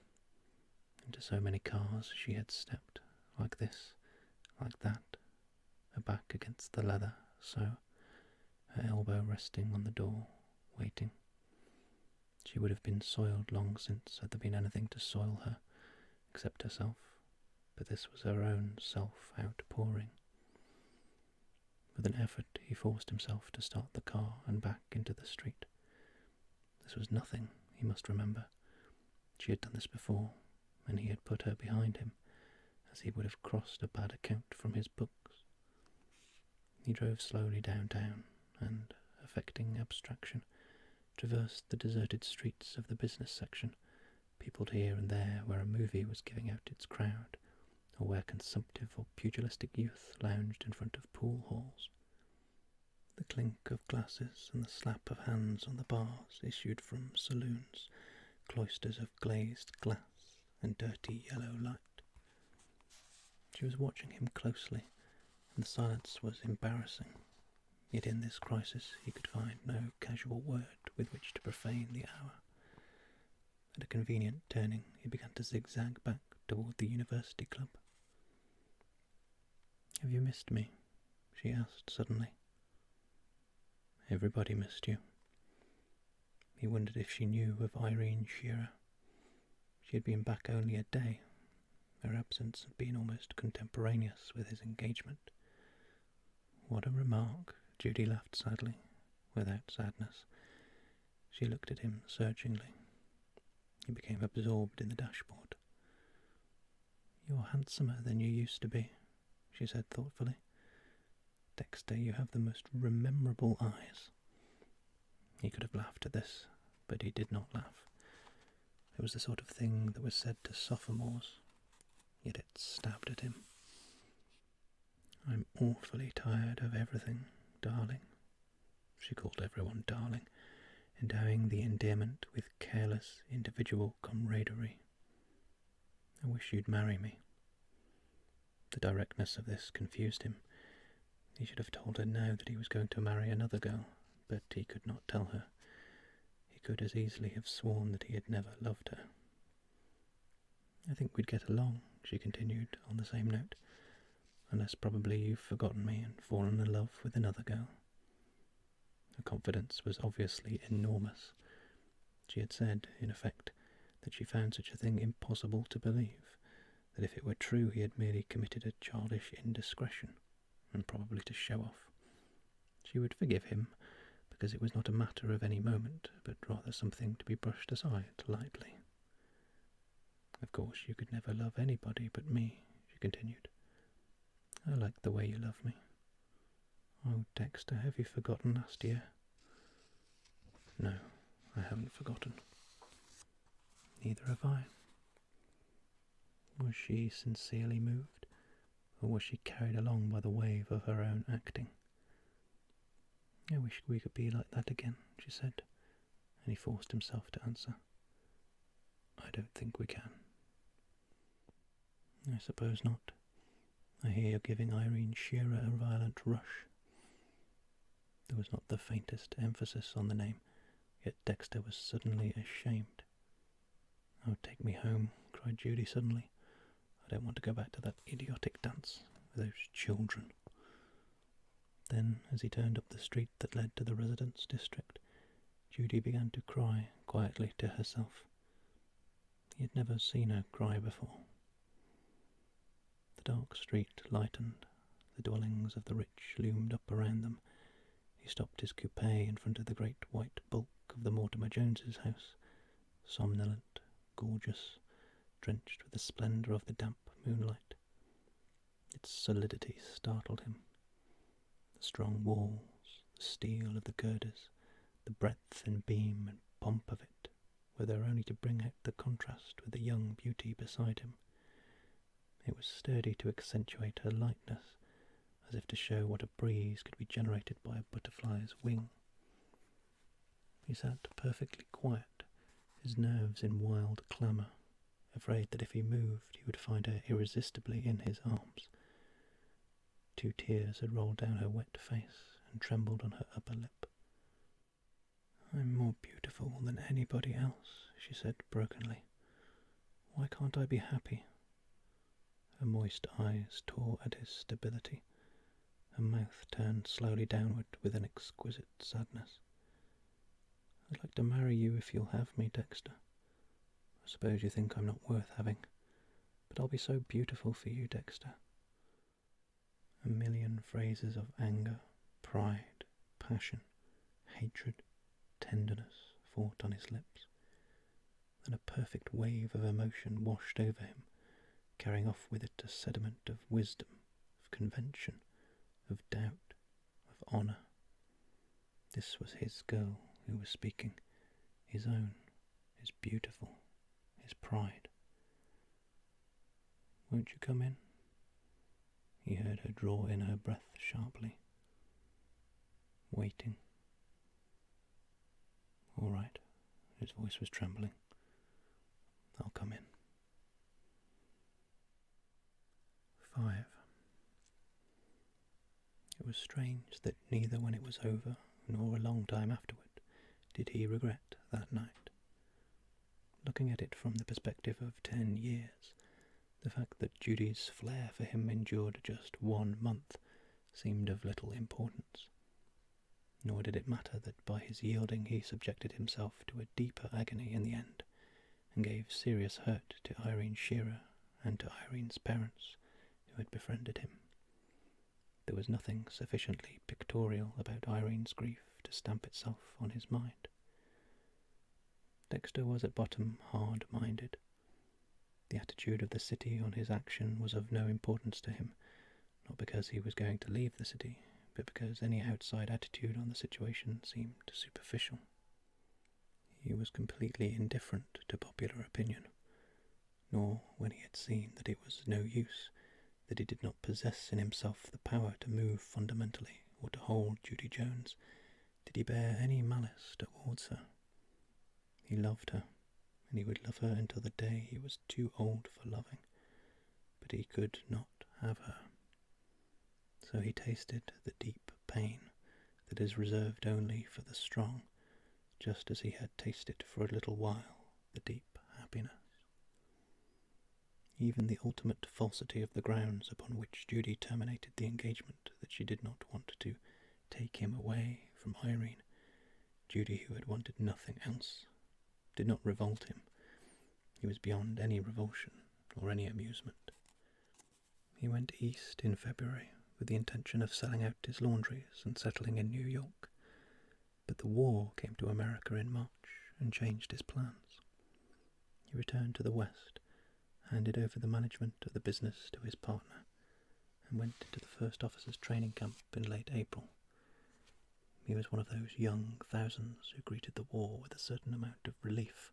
Into so many cars she had stepped, like this, like that, her back against the leather, so, her elbow resting on the door, waiting. She would have been soiled long since had there been anything to soil her, except herself, but this was her own self-outpouring. With an effort he forced himself to start the car and back into the street. This was nothing, he must remember. She had done this before, and he had put her behind him, as he would have crossed a bad account from his books. He drove slowly downtown, and, affecting abstraction, traversed the deserted streets of the business section, peopled here and there where a movie was giving out its crowd, or where consumptive or pugilistic youth lounged in front of pool halls. The clink of glasses and the slap of hands on the bars issued from saloons, cloisters of glazed glass and dirty yellow light. She was watching him closely, and the silence was embarrassing. Yet in this crisis he could find no casual word with which to profane the hour. At a convenient turning he began to zigzag back toward the University Club. "Have you missed me?" she asked suddenly. Everybody missed you. He wondered if she knew of Irene Shearer. She had been back only a day. Her absence had been almost contemporaneous with his engagement. What a remark, Judy laughed sadly, without sadness. She looked at him searchingly. He became absorbed in the dashboard. "You're handsomer than you used to be," she said thoughtfully. "Dexter, you have the most rememberable eyes." He could have laughed at this, but he did not laugh. It was the sort of thing that was said to sophomores, yet it stabbed at him. "I'm awfully tired of everything, darling." She called everyone darling, endowing the endearment with careless individual camaraderie. "I wish you'd marry me." The directness of this confused him. He should have told her now that he was going to marry another girl, but he could not tell her. He could as easily have sworn that he had never loved her. "I think we'd get along," she continued on the same note, "unless probably you've forgotten me and fallen in love with another girl." Her confidence was obviously enormous. She had said, in effect, that she found such a thing impossible to believe, that if it were true he had merely committed a childish indiscretion, and probably to show off. She would forgive him, because it was not a matter of any moment, but rather something to be brushed aside lightly. "Of course you could never love anybody but me," she continued. "I like the way you love me. Oh, Dexter, have you forgotten last year?" "No, I haven't forgotten." "Neither have I." Was she sincerely moved, or was she carried along by the wave of her own acting? "I wish we could be like that again," she said, and he forced himself to answer, "I don't think we can." "I suppose not. I hear you're giving Irene Shearer a violent rush." There was not the faintest emphasis on the name, yet Dexter was suddenly ashamed. "Oh, take me home," cried Judy suddenly. "I don't want to go back to that idiotic dance with those children." Then, as he turned up the street that led to the residence district, Judy began to cry quietly to herself. He had never seen her cry before. The dark street lightened. The dwellings of the rich loomed up around them. He stopped his coupe in front of the great white bulk of the Mortimer Joneses' house, somnolent, gorgeous, drenched with the splendour of the damp moonlight. Its solidity startled him. The strong walls, the steel of the girders, the breadth and beam and pomp of it were there only to bring out the contrast with the young beauty beside him. It was sturdy to accentuate her lightness, as if to show what a breeze could be generated by a butterfly's wing. He sat perfectly quiet, his nerves in wild clamour, afraid that if he moved he would find her irresistibly in his arms. 2 tears had rolled down her wet face and trembled on her upper lip. "I'm more beautiful than anybody else," she said brokenly. "Why can't I be happy?" Her moist eyes tore at his stability. Her mouth turned slowly downward with an exquisite sadness. "I'd like to marry you if you'll have me, Dexter. I suppose you think I'm not worth having, but I'll be so beautiful for you, Dexter." A million phrases of anger, pride, passion, hatred, tenderness fought on his lips. Then a perfect wave of emotion washed over him, carrying off with it a sediment of wisdom, of convention, of doubt, of honour. This was his girl who was speaking, his own, his beautiful, his pride. "Won't you come in?" He heard her draw in her breath sharply. Waiting. "All right." His voice was trembling. "I'll come in." 5. It was strange that neither when it was over nor a long time afterward did he regret that night. Looking at it from the perspective of 10 years, the fact that Judy's flair for him endured just 1 month seemed of little importance. Nor did it matter that by his yielding he subjected himself to a deeper agony in the end, and gave serious hurt to Irene Shearer and to Irene's parents, who had befriended him. There was nothing sufficiently pictorial about Irene's grief to stamp itself on his mind. Dexter was at bottom hard-minded. The attitude of the city on his action was of no importance to him, not because he was going to leave the city, but because any outside attitude on the situation seemed superficial. He was completely indifferent to popular opinion, nor when he had seen that it was no use, that he did not possess in himself the power to move fundamentally or to hold Judy Jones, did he bear any malice towards her. He loved her, and he would love her until the day he was too old for loving, but he could not have her. So he tasted the deep pain that is reserved only for the strong, just as he had tasted for a little while the deep happiness. Even the ultimate falsity of the grounds upon which Judy terminated the engagement, that she did not want to take him away from Irene, Judy, who had wanted nothing else, did not revolt him. He was beyond any revulsion or any amusement. He went east in February with the intention of selling out his laundries and settling in New York, but the war came to America in March and changed his plans. He returned to the West, handed over the management of the business to his partner, and went into the first officers' training camp in late April. He was one of those young thousands who greeted the war with a certain amount of relief,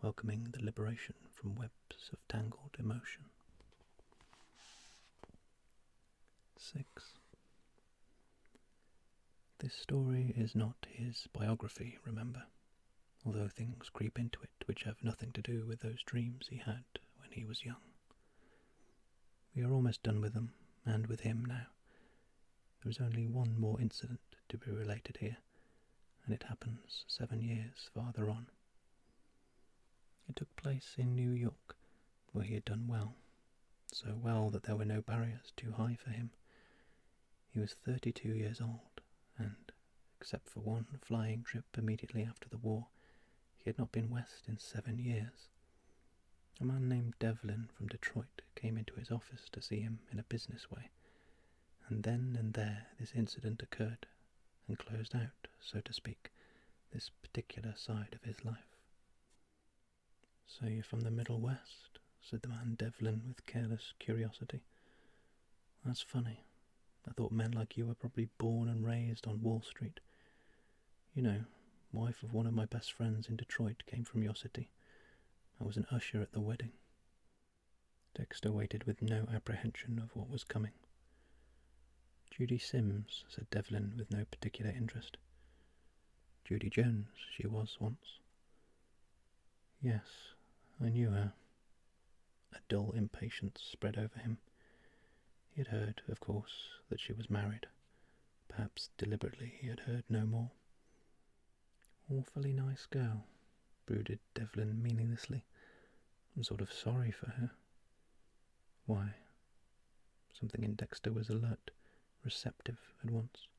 welcoming the liberation from webs of tangled emotion. 6. This story is not his biography, remember, although things creep into it which have nothing to do with those dreams he had when he was young. We are almost done with them, and with him now. There is only one more incident to be related here, and it happens 7 years farther on. It took place in New York, where he had done well, so well that there were no barriers too high for him. He was 32 years old, and, except for one flying trip immediately after the war, he had not been west in 7 years. A man named Devlin from Detroit came into his office to see him in a business way, and then and there this incident occurred, and closed out, so to speak, this particular side of his life. "So you're from the Middle West?" said the man Devlin with careless curiosity. "That's funny. I thought men like you were probably born and raised on Wall Street. You know, wife of one of my best friends in Detroit came from your city. I was an usher at the wedding." Dexter waited with no apprehension of what was coming. "Judy Sims," said Devlin with no particular interest. "Judy Jones, she was once." "Yes, I knew her." A dull impatience spread over him. He had heard, of course, that she was married. Perhaps deliberately he had heard no more. "Awfully nice girl," brooded Devlin meaninglessly. "I'm sort of sorry for her." "Why?" Something in Dexter was alert, receptive at once.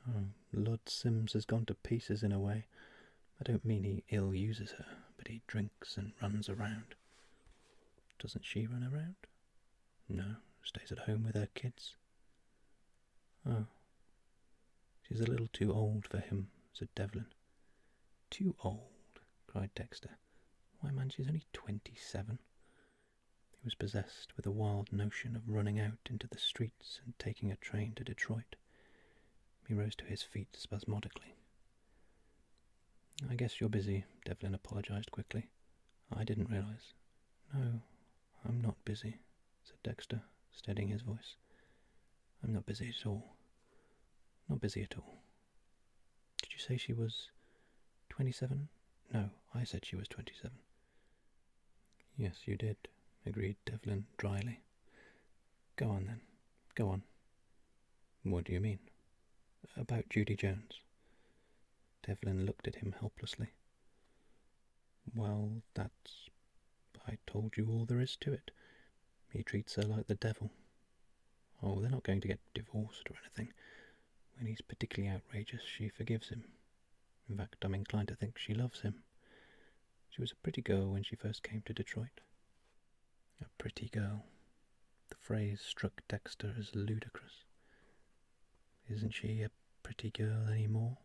"Oh, Lord Sims has gone to pieces in a way. I don't mean he ill-uses her, but he drinks and runs around." "Doesn't she run around?" "No, stays at home with her kids." "Oh, she's a little too old for him," said Devlin. "Too old?" cried Dexter. "Why, man, she's only 27. He was possessed with a wild notion of running out into the streets and taking a train to Detroit. He rose to his feet spasmodically. "I guess you're busy," Devlin apologized quickly. "I didn't realize." "No, I'm not busy," said Dexter, steadying his voice. "I'm not busy at all. Not busy at all. Did you say she was 27? No, I said she was 27. "Yes, you did," agreed Devlin dryly. "Go on then. Go on." "What do you mean?" "About Judy Jones." Devlin looked at him helplessly. "Well, that's... I told you all there is to it. He treats her like the devil. Oh, they're not going to get divorced or anything. When he's particularly outrageous, she forgives him. In fact, I'm inclined to think she loves him. She was a pretty girl when she first came to Detroit." A pretty girl. The phrase struck Dexter as ludicrous. "Isn't she a pretty girl any more?"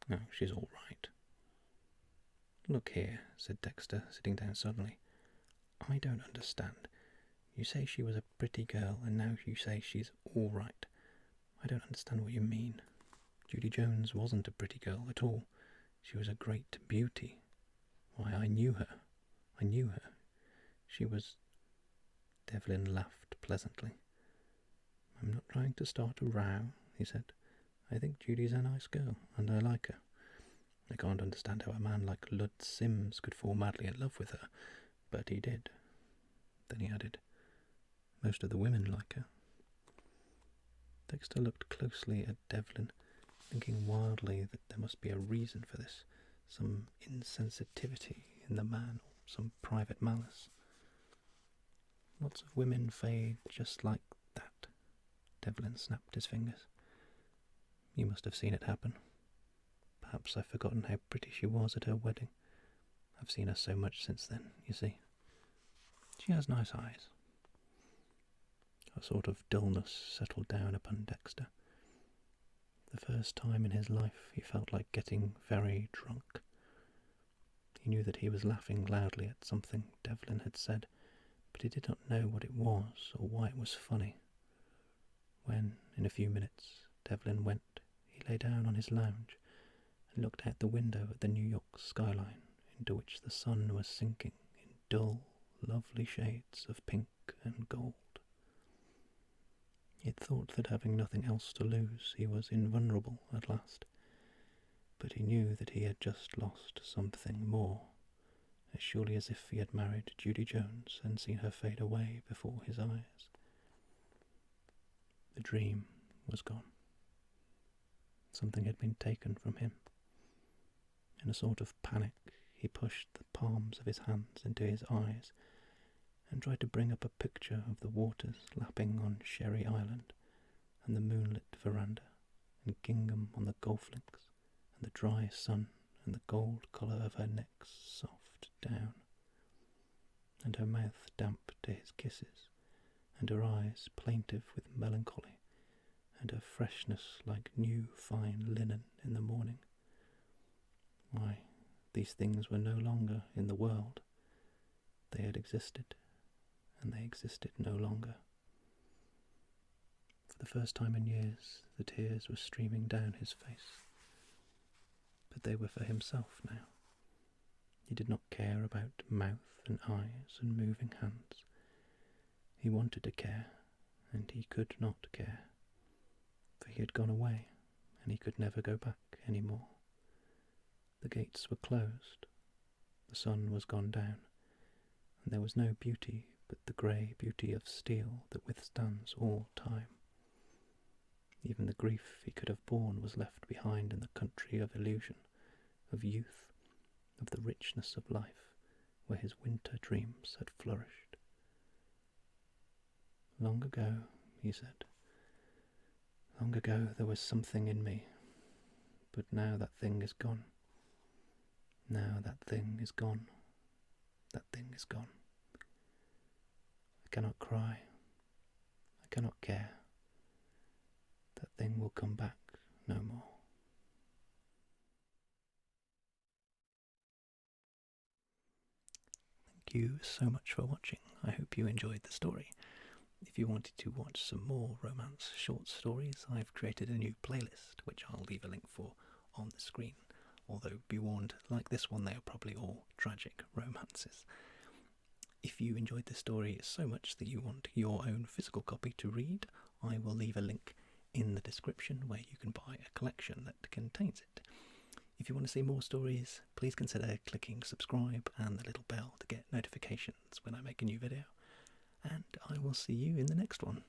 "No, she's all right." "Look here," said Dexter, sitting down suddenly. "I don't understand. You say she was a pretty girl, and now you say she's all right. I don't understand what you mean. Judy Jones wasn't a pretty girl at all. She was a great beauty. Why, I knew her. I knew her. She was... Devlin laughed pleasantly. I'm not trying to start a row, he said. I think Judy's a nice girl, and I like her. I can't understand how a man like Lud Sims could fall madly in love with her, but he did. Then he added, most of the women like her. Dexter looked closely at Devlin, thinking wildly that there must be a reason for this, some insensitivity in the man, or some private malice. Lots of women fade just like that. Devlin snapped his fingers. You must have seen it happen. Perhaps I've forgotten how pretty she was at her wedding. I've seen her so much since then, you see. She has nice eyes. A sort of dullness settled down upon Dexter. The first time in his life he felt like getting very drunk. He knew that he was laughing loudly at something Devlin had said, but he did not know what it was or why it was funny. When, in a few minutes, Devlin went, he lay down on his lounge and looked out the window at the New York skyline, into which the sun was sinking in dull, lovely shades of pink and gold. He had thought that having nothing else to lose, he was invulnerable at last, but he knew that he had just lost something more, as surely as if he had married Judy Jones and seen her fade away before his eyes. The dream was gone. Something had been taken from him. In a sort of panic, he pushed the palms of his hands into his eyes and tried to bring up a picture of the waters lapping on Sherry Island and the moonlit veranda and gingham on the golf links and the dry sun and the gold colour of her neck's soft down and her mouth damp to his kisses and her eyes plaintive with melancholy and her freshness like new fine linen in the morning. Why, these things were no longer in the world. They had existed, and they existed no longer. For the first time in years, the tears were streaming down his face. But they were for himself now. He did not care about mouth and eyes and moving hands. He wanted to care, and he could not care. For he had gone away, and he could never go back any more. The gates were closed, the sun was gone down, and there was no beauty but the grey beauty of steel that withstands all time. Even the grief he could have borne was left behind in the country of illusion, of youth, of the richness of life, where his winter dreams had flourished. Long ago, he said, long ago there was something in me, but now that thing is gone. Now that thing is gone. That thing is gone. I cannot cry. I cannot care. That thing will come back no more. Thank you so much for watching. I hope you enjoyed the story. If you wanted to watch some more romance short stories, I've created a new playlist, which I'll leave a link for on the screen. Although, be warned, like this one, they are probably all tragic romances. If you enjoyed the story so much that you want your own physical copy to read, I will leave a link in the description where you can buy a collection that contains it. If you want to see more stories, please consider clicking subscribe and the little bell to get notifications when I make a new video. And I will see you in the next one.